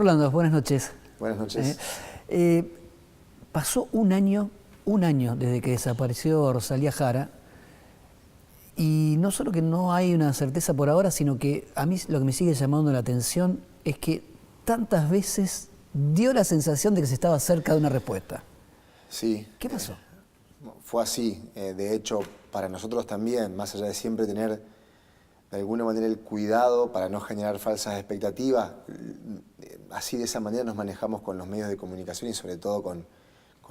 Rolando, buenas noches. Buenas noches. Pasó un año desde que desapareció Rosalía Jara, y no solo que no hay una certeza por ahora, sino que a mí lo que me sigue llamando la atención es que tantas veces dio la sensación de que se estaba cerca de una respuesta. Sí. ¿Qué pasó? Fue así. De hecho, para nosotros también, más allá de siempre tener de alguna manera el cuidado para no generar falsas expectativas, así de esa manera nos manejamos con los medios de comunicación y sobre todo con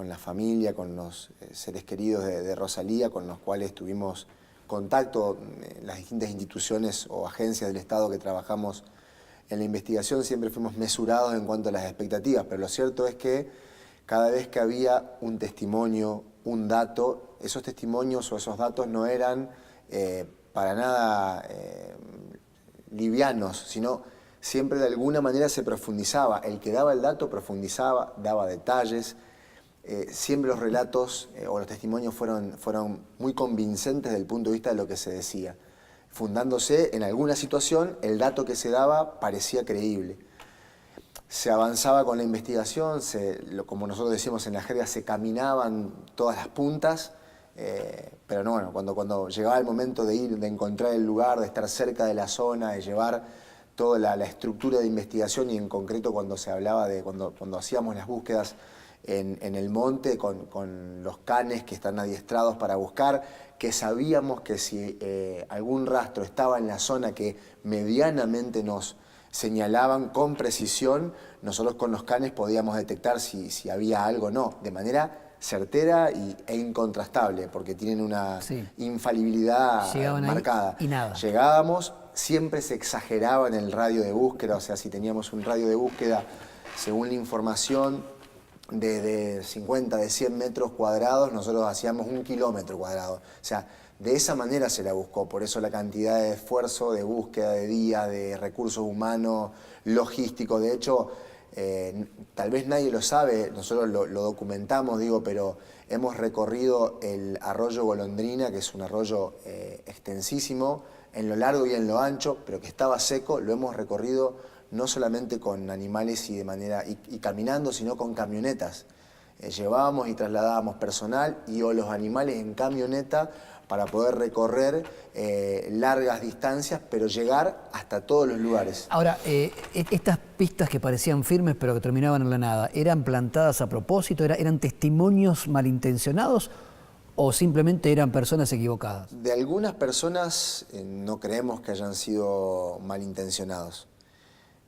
la familia, con los seres queridos de Rosalía, con los cuales tuvimos contacto, las distintas instituciones o agencias del Estado que trabajamos en la investigación. Siempre fuimos mesurados en cuanto a las expectativas, pero lo cierto es que cada vez que había un testimonio, un dato, esos testimonios o esos datos no eran para nada livianos, sino siempre de alguna manera se profundizaba. El que daba el dato profundizaba, daba detalles. Siempre los relatos o los testimonios fueron muy convincentes desde el punto de vista de lo que se decía. Fundándose en alguna situación, el dato que se daba parecía creíble. Se avanzaba con la investigación, como nosotros decimos en la jerga, se caminaban todas las puntas, pero no, bueno, cuando llegaba el momento de ir, de encontrar el lugar, de estar cerca de la zona, de llevar toda la estructura de investigación, y en concreto cuando se hablaba de cuando hacíamos las búsquedas en el monte con los canes que están adiestrados para buscar, que sabíamos que si algún rastro estaba en la zona que medianamente nos señalaban con precisión, nosotros con los canes podíamos detectar si había algo o no, de manera certera e incontrastable, porque tienen una infalibilidad marcada. Y nada. Llegábamos, siempre se exageraba en el radio de búsqueda, o sea, si teníamos un radio de búsqueda, según la información, de 50, de 100 metros cuadrados, nosotros hacíamos 1 kilómetro cuadrado. O sea, de esa manera se la buscó, por eso la cantidad de esfuerzo, de búsqueda, de días, de recursos humanos, logísticos. De hecho, tal vez nadie lo sabe, nosotros lo documentamos, pero hemos recorrido el arroyo Golondrina, que es un arroyo extensísimo, en lo largo y en lo ancho, pero que estaba seco. Lo hemos recorrido no solamente con animales y caminando, sino con camionetas. Llevábamos y trasladábamos personal y o los animales en camioneta para poder recorrer largas distancias, pero llegar hasta todos los lugares. Ahora, estas pistas que parecían firmes pero que terminaban en la nada, ¿eran plantadas a propósito? ¿Eran testimonios malintencionados o simplemente eran personas equivocadas? De algunas personas no creemos que hayan sido malintencionados.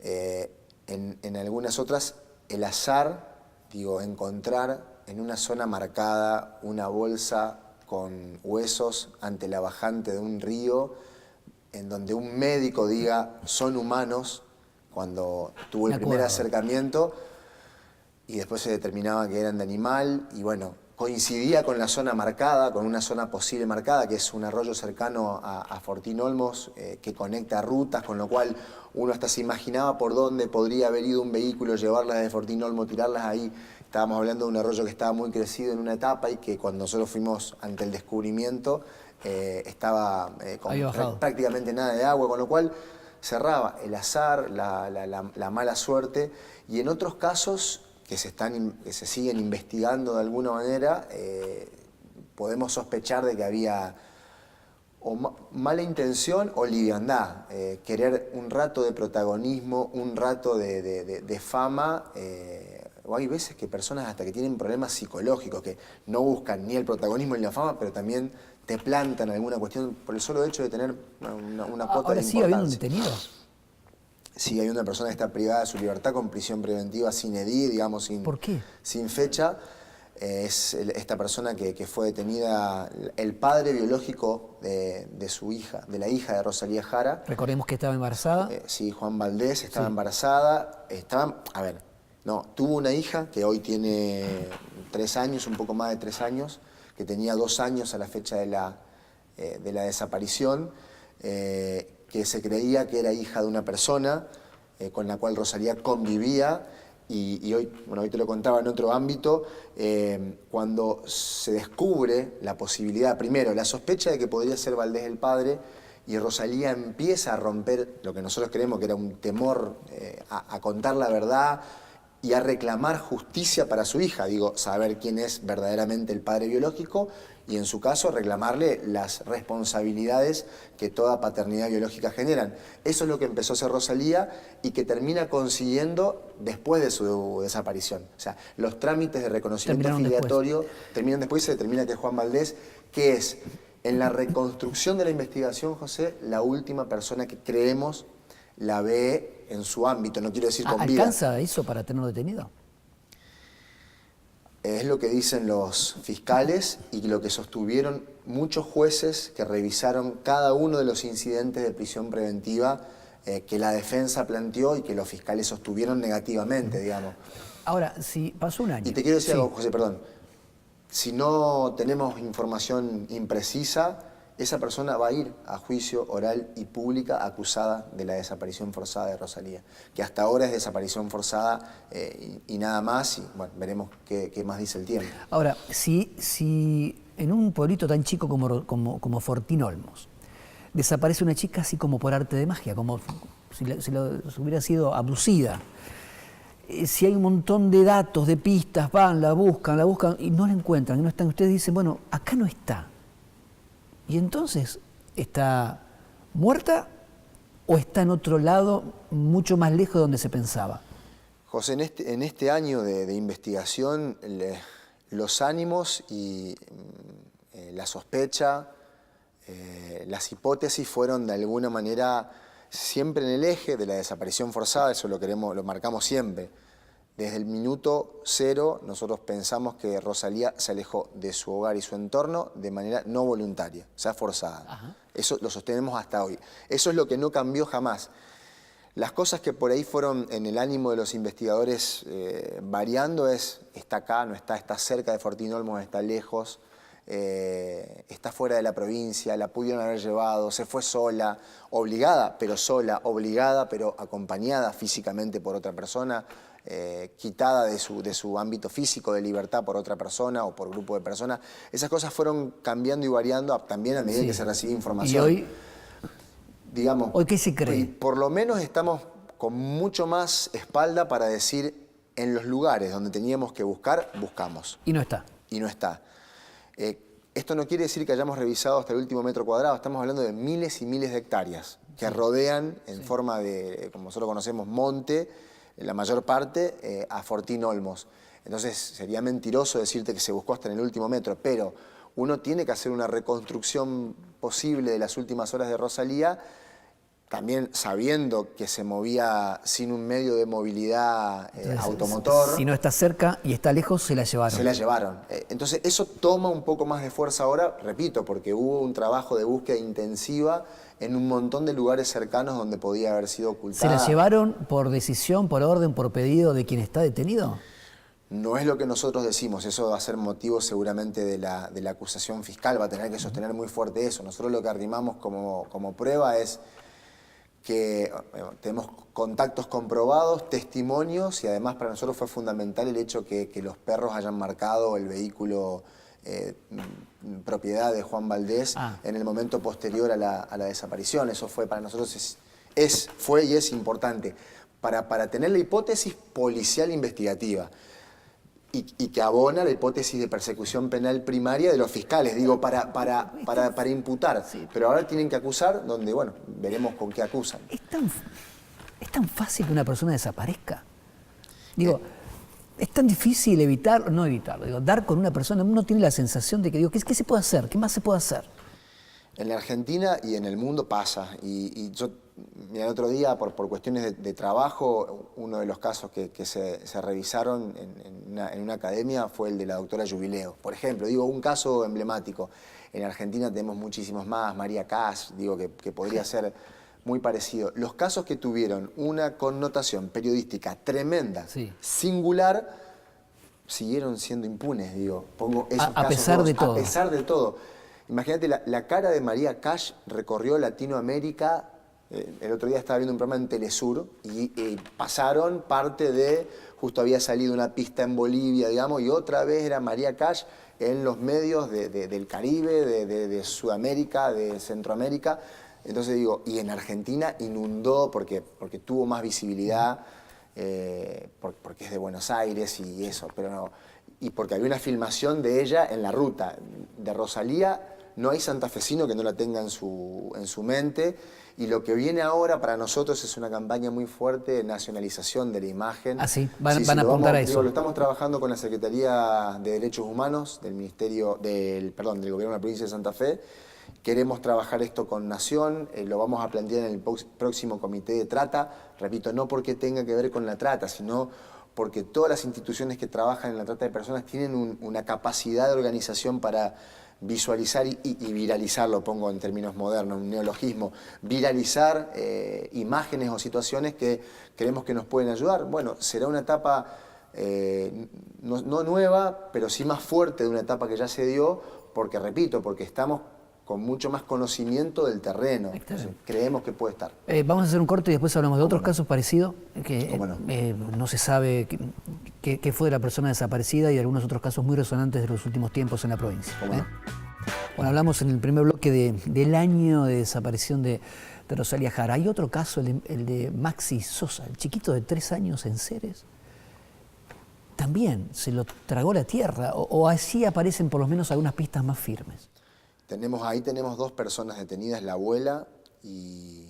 En algunas otras, el azar, encontrar en una zona marcada una bolsa con huesos ante la bajante de un río, en donde un médico diga son humanos, cuando tuvo el primer acercamiento, y después se determinaba que eran de animal, y bueno, coincidía con la zona marcada, con una zona posible marcada, que es un arroyo cercano a Fortín Olmos, que conecta rutas, con lo cual uno hasta se imaginaba por dónde podría haber ido un vehículo, llevarlas de Fortín Olmos, tirarlas ahí. Estábamos hablando de un arroyo que estaba muy crecido en una etapa y que cuando nosotros fuimos ante el descubrimiento estaba con prácticamente nada de agua, con lo cual cerraba el azar, la mala suerte, y en otros casos que se siguen investigando de alguna manera, podemos sospechar de que había o mala intención o liviandad, querer un rato de protagonismo, un rato de fama, o hay veces que personas hasta que tienen problemas psicológicos, que no buscan ni el protagonismo ni la fama, pero también te plantan alguna cuestión por el solo hecho de tener una cuota de importancia. ¿Sigue habiendo detenidos? Sí, hay una persona que está privada de su libertad con prisión preventiva sin edil, ¿Por qué? Sin fecha. Es esta persona que fue detenida, el padre biológico de su hija, de la hija de Rosalía Jara. Recordemos que estaba embarazada. Sí, Juan Valdés, estaba embarazada. Tuvo una hija que hoy tiene 3 años, un poco más de 3 años, que tenía 2 años a la fecha de la desaparición, que se creía que era hija de una persona con la cual Rosalía convivía. Y hoy te lo contaba en otro ámbito, cuando se descubre la posibilidad, primero, la sospecha de que podría ser Valdés el padre, y Rosalía empieza a romper lo que nosotros creemos que era un temor a contar la verdad y a reclamar justicia para su hija, digo, saber quién es verdaderamente el padre biológico y en su caso reclamarle las responsabilidades que toda paternidad biológica generan. Eso es lo que empezó a hacer Rosalía y que termina consiguiendo después de su desaparición. O sea, los trámites de reconocimiento filiatorio terminan después y se determina que es Juan Valdés, que es, en la reconstrucción de la investigación, José, la última persona que creemos la ve en su ámbito, no quiero decir con vida. ¿Alcanza eso para tenerlo detenido? Es lo que dicen los fiscales y lo que sostuvieron muchos jueces que revisaron cada uno de los incidentes de prisión preventiva que la defensa planteó y que los fiscales sostuvieron negativamente, digamos. Ahora, si pasó un año... Y te quiero decir algo, José, perdón. Si no tenemos información imprecisa, esa persona va a ir a juicio oral y pública acusada de la desaparición forzada de Rosalía, que hasta ahora es desaparición forzada y nada más, y bueno, veremos qué más dice el tiempo. Ahora, si en un pueblito tan chico como Fortín Olmos desaparece una chica así como por arte de magia, como si hubiera sido abducida, si hay un montón de datos, de pistas, van, la buscan y no la encuentran, y no están, ustedes dicen, bueno, acá no está. Y entonces, ¿está muerta o está en otro lado, mucho más lejos de donde se pensaba? José, en este año de investigación, los ánimos y la sospecha, las hipótesis fueron de alguna manera siempre en el eje de la desaparición forzada, eso lo marcamos siempre. Desde el minuto cero nosotros pensamos que Rosalía se alejó de su hogar y su entorno de manera no voluntaria, o sea, forzada. Ajá. Eso lo sostenemos hasta hoy. Eso es lo que no cambió jamás. Las cosas que por ahí fueron en el ánimo de los investigadores variando es, está acá, no está, está cerca de Fortín Olmos, está lejos, está fuera de la provincia, la pudieron haber llevado, se fue sola, obligada, pero acompañada físicamente por otra persona, quitada de su ámbito físico de libertad por otra persona o por grupo de personas. Esas cosas fueron cambiando y variando también a medida que se recibía información. ¿Y hoy? Digamos, ¿Hoy qué se cree? Por lo menos estamos con mucho más espalda para decir en los lugares donde teníamos que buscar, buscamos. Y no está. Y no está. Esto no quiere decir que hayamos revisado hasta el último metro cuadrado, estamos hablando de miles y miles de hectáreas que rodean en forma de, como nosotros conocemos, monte, la mayor parte, a Fortín Olmos. Entonces sería mentiroso decirte que se buscó hasta en el último metro, pero uno tiene que hacer una reconstrucción posible de las últimas horas de Rosalía, también sabiendo que se movía sin un medio de movilidad automotor. Si no está cerca y está lejos, se la llevaron. Se la llevaron. Entonces eso toma un poco más de fuerza ahora, repito, porque hubo un trabajo de búsqueda intensiva en un montón de lugares cercanos donde podía haber sido ocultada. ¿Se la llevaron por decisión, por orden, por pedido de quien está detenido? No es lo que nosotros decimos, eso va a ser motivo seguramente de la acusación fiscal, va a tener que sostener muy fuerte eso. Nosotros lo que arrimamos como prueba es que tenemos contactos comprobados, testimonios, y además para nosotros fue fundamental el hecho que los perros hayan marcado el vehículo propiedad de Juan Valdés en el momento posterior a la desaparición. Eso fue para nosotros, fue y es importante para tener la hipótesis policial investigativa y que abona la hipótesis de persecución penal primaria de los fiscales, digo, para imputar. Sí. Pero ahora tienen que acusar, donde, bueno, veremos con qué acusan. ¿Es tan fácil que una persona desaparezca? Digo, es tan difícil dar con una persona. Uno tiene la sensación de que, digo, ¿qué se puede hacer? ¿Qué más se puede hacer? En la Argentina y en el mundo pasa. Y yo, mira, el otro día, por cuestiones de trabajo, uno de los casos que se revisaron en una academia fue el de la doctora Jubileo. Por ejemplo, digo, un caso emblemático. En Argentina tenemos muchísimos más, María Cash, digo, que podría ser muy parecido. Los casos que tuvieron una connotación periodística tremenda, singular, siguieron siendo impunes, digo. Pongo esos casos a pesar de todo. A pesar de todo. Imagínate, la cara de María Cash recorrió Latinoamérica. El otro día estaba viendo un programa en Telesur y pasaron parte de, justo había salido una pista en Bolivia, digamos, y otra vez era María Cash en los medios del Caribe, de Sudamérica, de Centroamérica. Entonces digo, y en Argentina inundó porque tuvo más visibilidad, porque es de Buenos Aires y eso, pero no. Y porque había una filmación de ella en la ruta. De Rosalía no hay santafesino que no la tenga en su mente. Y lo que viene ahora para nosotros es una campaña muy fuerte de nacionalización de la imagen. Ah, sí, van a apuntar a eso. Digo, lo estamos trabajando con la Secretaría de Derechos Humanos del del Gobierno de la Provincia de Santa Fe. Queremos trabajar esto con Nación, lo vamos a plantear en el próximo comité de trata. Repito, no porque tenga que ver con la trata, sino porque todas las instituciones que trabajan en la trata de personas tienen una capacidad de organización para visualizar y viralizar, lo pongo en términos modernos, un neologismo, viralizar imágenes o situaciones que creemos que nos pueden ayudar. Bueno, será una etapa no nueva, pero sí más fuerte de una etapa que ya se dio, porque repito, porque estamos con mucho más conocimiento del terreno. Entonces, creemos que puede estar. Vamos a hacer un corte y después hablamos de otros casos parecidos, que no se sabe qué fue de la persona desaparecida y algunos otros casos muy resonantes de los últimos tiempos en la provincia. Bueno, hablamos en el primer bloque del año de desaparición de Rosalía Jara. Hay otro caso, el de Maxi Sosa, el chiquito de 3 años en Ceres. También se lo tragó la tierra, o así aparecen por lo menos algunas pistas más firmes. Ahí tenemos 2 personas detenidas, la abuela y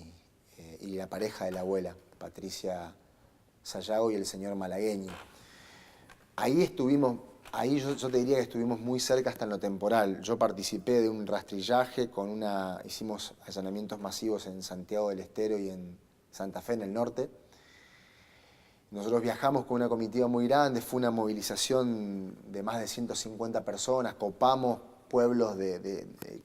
la pareja de la abuela, Patricia Sayago y el señor Malagueño. Ahí yo te diría que estuvimos muy cerca hasta en lo temporal. Yo participé de un rastrillaje, hicimos allanamientos masivos en Santiago del Estero y en Santa Fe, en el norte. Nosotros viajamos con una comitiva muy grande, fue una movilización de más de 150 personas, copamos pueblos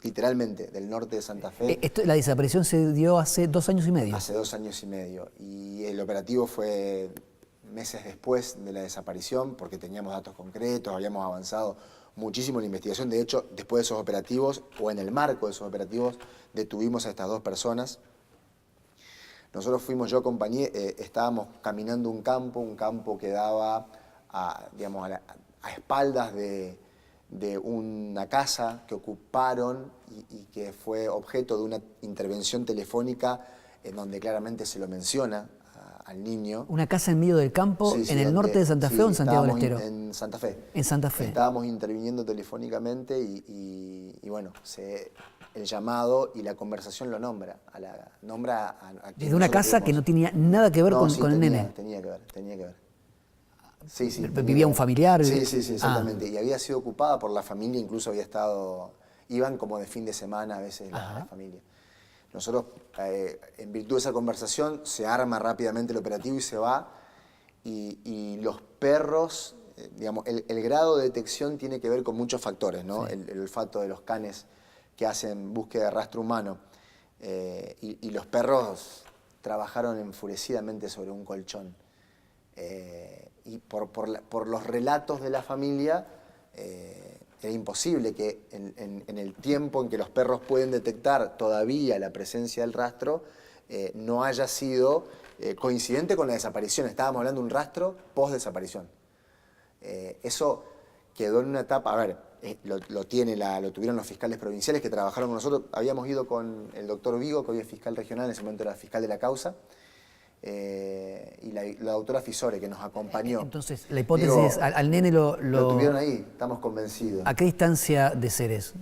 literalmente del norte de Santa Fe. La desaparición se dio hace 2 años y medio. Hace 2 años y medio. Y el operativo fue meses después de la desaparición, porque teníamos datos concretos, habíamos avanzado muchísimo en la investigación. De hecho, después de esos operativos, o en el marco de esos operativos, detuvimos a estas 2 personas. Nosotros estábamos caminando un campo que daba a espaldas de una casa que ocuparon y que fue objeto de una intervención telefónica en donde claramente se lo menciona al niño. ¿Una casa en medio del campo, en el norte de Santa Fe o en Santiago del Estero? En Santa Fe. En Santa Fe. Estábamos interviniendo telefónicamente y bueno, el llamado y la conversación lo nombra. Desde una casa que no tenía nada que ver con el nene. Tenía que ver. Sí, ¿Vivía un familiar? Sí, exactamente. Y había sido ocupada por la familia, incluso iban como de fin de semana a veces la familia. Nosotros, en virtud de esa conversación, se arma rápidamente el operativo y se va. Y los perros, el grado de detección tiene que ver con muchos factores, ¿no? Sí. El olfato de los canes que hacen búsqueda de rastro humano. Y los perros trabajaron enfurecidamente sobre un colchón. Y por los relatos de la familia, era imposible que en el tiempo en que los perros pueden detectar todavía la presencia del rastro, no haya sido coincidente con la desaparición. Estábamos hablando de un rastro post-desaparición. Eso quedó en una etapa, lo tuvieron los fiscales provinciales que trabajaron con nosotros. Habíamos ido con el doctor Vigo, que hoy es fiscal regional, en ese momento era fiscal de la causa, y la doctora Fisore, que nos acompañó. Entonces, la hipótesis es, al nene lo tuvieron ahí, estamos convencidos. ¿A qué distancia de Ceres?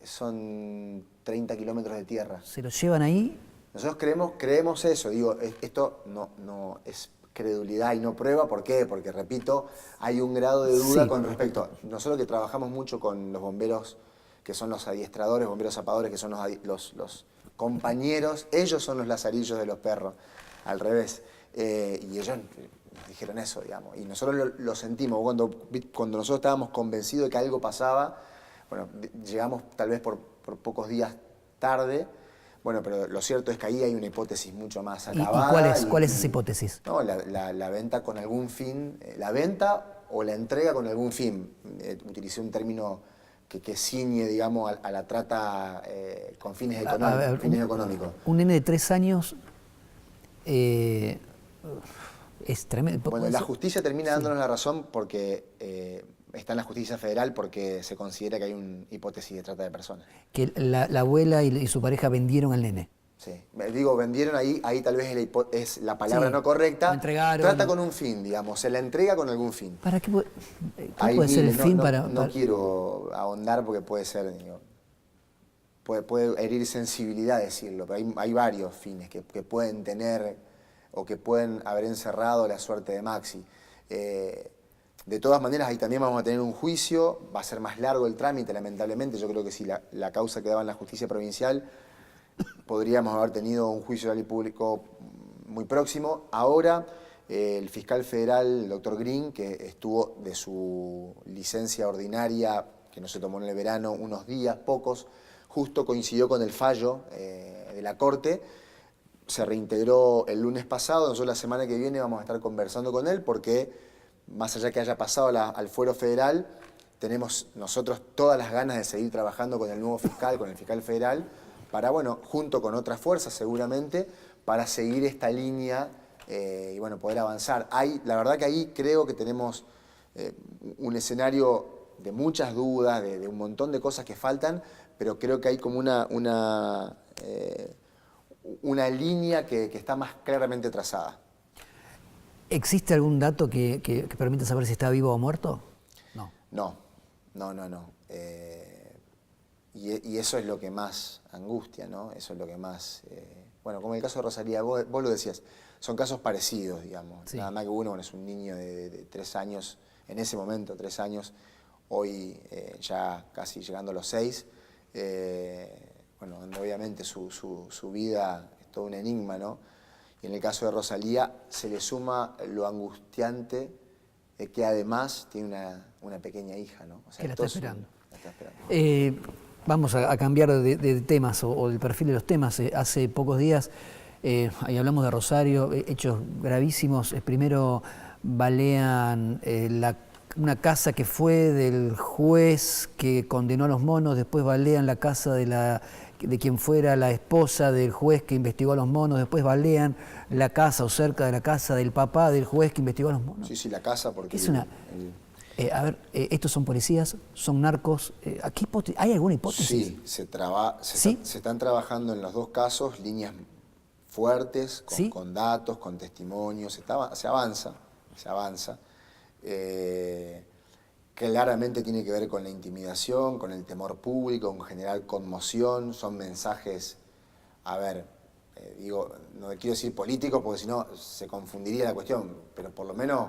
Son 30 kilómetros de tierra. ¿Se lo llevan ahí? Nosotros creemos eso, esto no es credulidad y no prueba. ¿Por qué? Porque, repito, hay un grado de duda con respecto. Nosotros que trabajamos mucho con los bomberos, que son los adiestradores, bomberos zapadores, que son los compañeros, ellos son los lazarillos de los perros, al revés. Y ellos nos dijeron eso, y nosotros lo sentimos. Cuando nosotros estábamos convencidos de que algo pasaba, bueno, llegamos tal vez por pocos días tarde. Bueno, pero lo cierto es que ahí hay una hipótesis mucho más acabada. ¿Y cuál es esa hipótesis? No, la venta con algún fin, la venta o la entrega con algún fin. Utilicé un término que ciñe, digamos, a la trata con fines económicos. Un nene de 3 años es tremendo. Bueno, la justicia termina dándonos la razón porque está en la justicia federal, porque se considera que hay una hipótesis de trata de personas. Que la abuela y su pareja vendieron al nene. Sí. Digo, vendieron ahí tal vez es la palabra Sí, no correcta. lo entregaron. Trata con un fin, digamos, se la entrega con algún fin. ¿Para qué, Hay puede ser el miles, fin no quiero ahondar porque puede ser, digo, puede herir sensibilidad decirlo, pero hay varios fines que pueden tener o que pueden haber encerrado la suerte de Maxi. De todas maneras, ahí también vamos a tener un juicio, va a ser más largo el trámite, lamentablemente. Yo creo que si la causa quedaba en la justicia provincial, podríamos haber tenido un juicio oral y público muy próximo. Ahora, el fiscal federal, el doctor Green, que estuvo de su licencia ordinaria, que no se tomó en el verano, unos días, pocos, justo coincidió con el fallo de la Corte, se reintegró el lunes pasado. Nosotros la semana que viene vamos a estar conversando con él porque, más allá que haya pasado al fuero federal, tenemos nosotros todas las ganas de seguir trabajando con el nuevo fiscal, con el fiscal federal, para, bueno, junto con otras fuerzas seguramente, para seguir esta línea y, bueno, poder avanzar. La verdad que ahí creo que tenemos un escenario de muchas dudas, de un montón de cosas que faltan, pero creo que hay como una línea que está más claramente trazada. ¿Existe algún dato que permita saber si está vivo o muerto? No. No. Y eso es lo que más angustia, ¿no? Eso es lo que más... bueno, como el caso de Rosalía, vos lo decías, son casos parecidos, digamos. Sí. Nada más que uno, bueno, es un niño de 3 años, en ese momento 3 años, hoy ya casi llegando a los 6. Bueno, donde obviamente su vida es todo un enigma, ¿no? Y en el caso de Rosalía se le suma lo angustiante que además tiene una pequeña hija, ¿no? O sea, que la está esperando. La está esperando. Vamos a cambiar de temas o del perfil de los temas. Hace pocos días, ahí hablamos de Rosario, hechos gravísimos. Primero balean una casa que fue del juez que condenó a los monos, después balean la casa de quien fuera la esposa del juez que investigó a los monos, después balean la casa o cerca de la casa del papá del juez que investigó a los monos. Sí, la casa porque... a ver, ¿estos son policías? ¿Son narcos? ¿Hay alguna hipótesis? Sí, se están trabajando en los dos casos líneas fuertes, con datos, con testimonios, se avanza. Claramente tiene que ver con la intimidación, con el temor público, con generar conmoción, son mensajes, no quiero decir políticos porque si no se confundiría la cuestión, pero por lo menos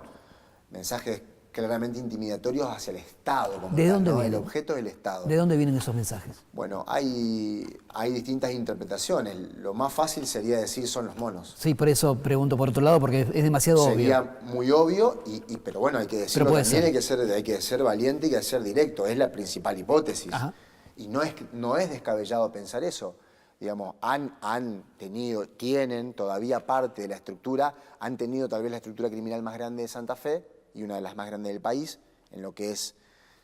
mensajes claramente intimidatorios hacia el Estado. ¿De dónde vienen? El objeto del Estado. ¿De dónde vienen esos mensajes? Bueno, hay distintas interpretaciones. Lo más fácil sería decir son los monos. Sí, por eso pregunto por otro lado, porque es demasiado obvio. Sería muy obvio, pero bueno, hay que decirlo también, hay que ser valiente y hay que ser directo. Es la principal hipótesis. Ajá. Y no es descabellado pensar eso. Digamos, tienen todavía parte de la estructura, han tenido tal vez la estructura criminal más grande de Santa Fe, y una de las más grandes del país, en lo que es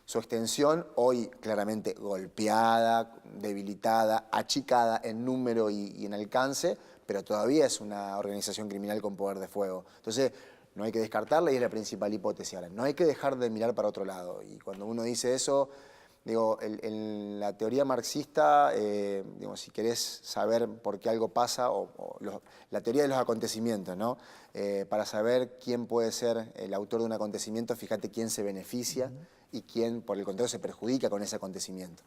su extensión, hoy claramente golpeada, debilitada, achicada en número y en alcance, pero todavía es una organización criminal con poder de fuego. Entonces, no hay que descartarla y es la principal hipótesis. Ahora, no hay que dejar de mirar para otro lado. Y cuando uno dice eso, digo, en la teoría marxista, si querés saber por qué algo pasa, la teoría de los acontecimientos, ¿no? Para saber quién puede ser el autor de un acontecimiento, fíjate quién se beneficia y quién, por el contrario, se perjudica con ese acontecimiento.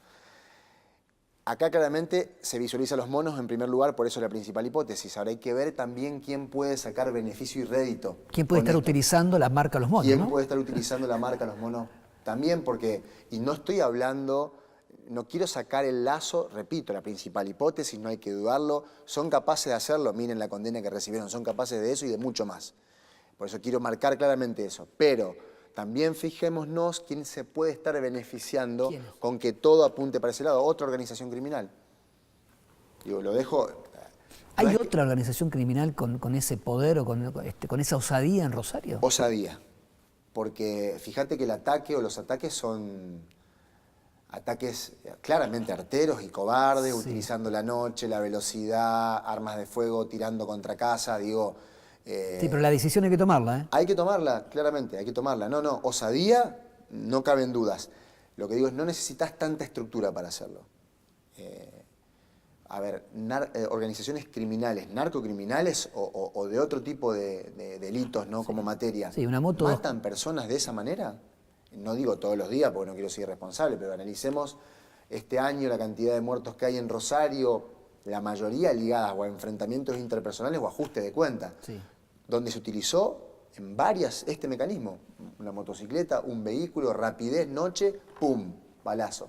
Acá claramente se visualiza a los monos en primer lugar, por eso es la principal hipótesis. Ahora hay que ver también quién puede sacar beneficio y rédito. ¿Quién puede estar utilizando la marca Los Monos? ¿Quién puede estar utilizando la marca Los Monos? También porque, y no estoy hablando, no quiero sacar el lazo, repito, la principal hipótesis, no hay que dudarlo, son capaces de hacerlo, miren la condena que recibieron, son capaces de eso y de mucho más. Por eso quiero marcar claramente eso, pero también fijémonos quién se puede estar beneficiando con que todo apunte para ese lado, otra organización criminal. Digo, lo dejo... ¿Hay otra organización criminal con ese poder o con esa osadía en Rosario? Osadía. Porque fíjate que el ataque o los ataques son ataques claramente arteros y cobardes, utilizando la noche, la velocidad, armas de fuego, tirando contra casa, digo... sí, pero la decisión hay que tomarla, ¿eh? Hay que tomarla, claramente, hay que tomarla. No, osadía, no caben dudas. Lo que digo es, no necesitas tanta estructura para hacerlo. a ver, organizaciones criminales, narcocriminales o de otro tipo de delitos, ¿no? Como materia, Sí, una moto. ¿matan personas de esa manera? No digo todos los días porque no quiero ser irresponsable, pero analicemos este año la cantidad de muertos que hay en Rosario, la mayoría ligadas o a enfrentamientos interpersonales o ajuste de cuentas, Sí. donde se utilizó en varias este mecanismo, una motocicleta, un vehículo, rapidez, noche, ¡pum!, balazo.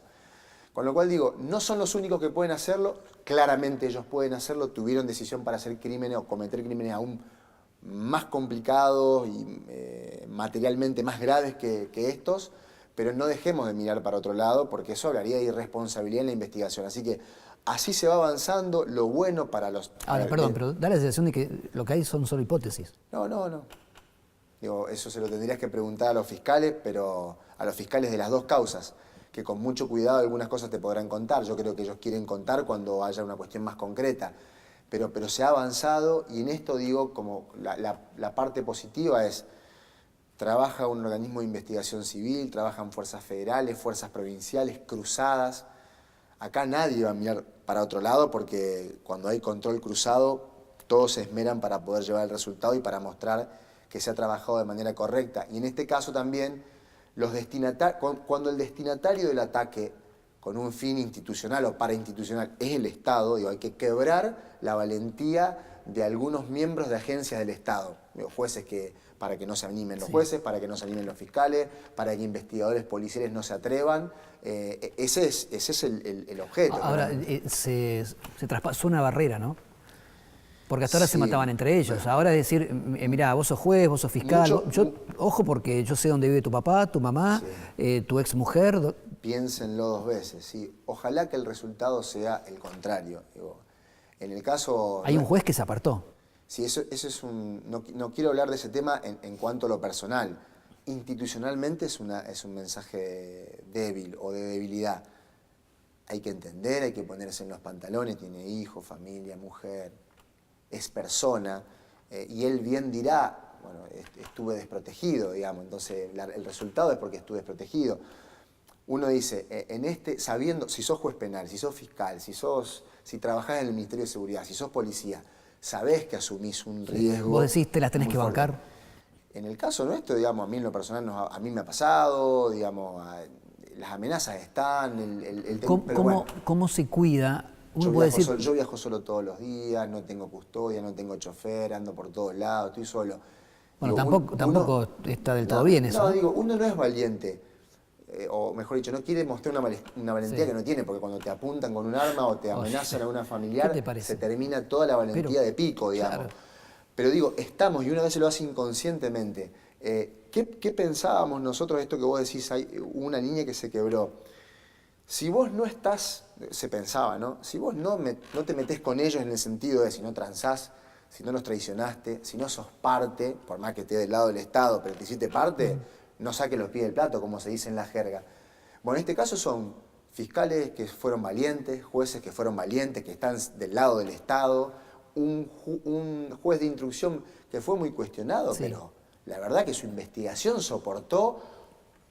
Con lo cual digo, no son los únicos que pueden hacerlo, claramente ellos pueden hacerlo, tuvieron decisión para hacer crímenes o cometer crímenes aún más complicados y materialmente más graves que estos, pero no dejemos de mirar para otro lado porque eso hablaría de irresponsabilidad en la investigación. Así que así se va avanzando, lo bueno para los... Ahora, perdón, pero da la sensación de que lo que hay son solo hipótesis. No. Digo, eso se lo tendrías que preguntar a los fiscales, pero a los fiscales de las dos causas, que con mucho cuidado algunas cosas te podrán contar. Yo creo que ellos quieren contar cuando haya una cuestión más concreta. Pero se ha avanzado y en esto digo, como la parte positiva es, trabaja un organismo de investigación civil, trabajan fuerzas federales, fuerzas provinciales, cruzadas. Acá nadie va a mirar para otro lado porque cuando hay control cruzado, todos se esmeran para poder llevar el resultado y para mostrar que se ha trabajado de manera correcta. Y en este caso también, cuando el destinatario del ataque con un fin institucional o parainstitucional es el Estado, digo, hay que quebrar la valentía de algunos miembros de agencias del Estado. Digo, jueces para que no se animen los jueces, para que no se animen los fiscales, para que investigadores policiales no se atrevan. Ese es el objeto. Ahora, se traspasó una barrera, ¿no? Porque hasta ahora se Sí. mataban entre ellos. Bueno. Ahora es decir, mirá, vos sos juez, vos sos fiscal. Ojo, porque yo sé dónde vive tu papá, tu mamá, tu ex mujer. Piénsenlo dos veces, sí. Ojalá que el resultado sea el contrario. Digo, en el caso... Hay un juez que se apartó. Sí, eso es un... No quiero hablar de ese tema en cuanto a lo personal. Institucionalmente es un mensaje débil o de debilidad. Hay que entender, hay que ponerse en los pantalones, tiene hijo, familia, mujer, es persona, y él bien dirá, bueno, estuve desprotegido, digamos, entonces el resultado es porque estuve desprotegido. Uno dice, sabiendo, si sos juez penal, si sos fiscal, si trabajás en el Ministerio de Seguridad, si sos policía, sabés que asumís un riesgo. Vos decís, te las tenés muy que fuerte. bancar. En el caso nuestro, digamos, a mí en lo personal, a mí me ha pasado, digamos, las amenazas están, pero bueno, ¿Cómo se cuida? Uno puede decir, yo viajo solo todos los días, no tengo custodia, no tengo chofer, ando por todos lados, estoy solo. bueno, Digo, tampoco está del todo bien eso. No, digo, uno no es valiente, o mejor dicho, no quiere mostrar una valentía que no tiene, porque cuando te apuntan con un arma o te amenazan a una familiar, ¿Qué te parece? se termina toda la valentía de pico, digamos. Claro. Pero digo, estamos, y una vez se lo hace inconscientemente. ¿Qué pensábamos nosotros de esto que vos decís, hay una niña que se quebró? Si vos no estás, se pensaba, ¿no? Si vos no te metés con ellos en el sentido de si no transás, si no los traicionaste, si no sos parte, por más que estés del lado del Estado, pero te hiciste parte, no saques los pies del plato, como se dice en la jerga. Bueno, en este caso son fiscales que fueron valientes, jueces que fueron valientes, que están del lado del Estado, un juez de instrucción que fue muy cuestionado, pero la verdad que su investigación soportó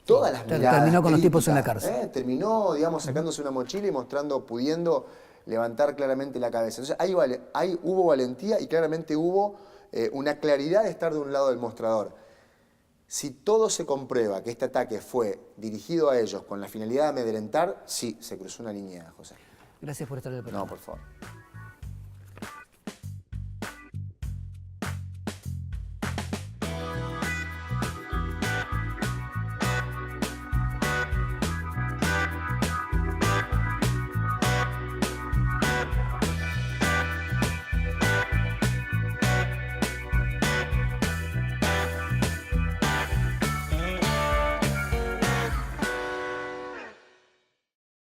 todas las miradas. Terminó con los tipos en la críticas, cárcel. Terminó, digamos, sacándose una mochila y pudiendo levantar claramente la cabeza. Entonces, hubo valentía y claramente hubo una claridad de estar de un lado del mostrador. Si todo se comprueba que este ataque fue dirigido a ellos con la finalidad de amedrentar, sí, se cruzó una línea, José. Gracias por estar en el programa. No, por favor.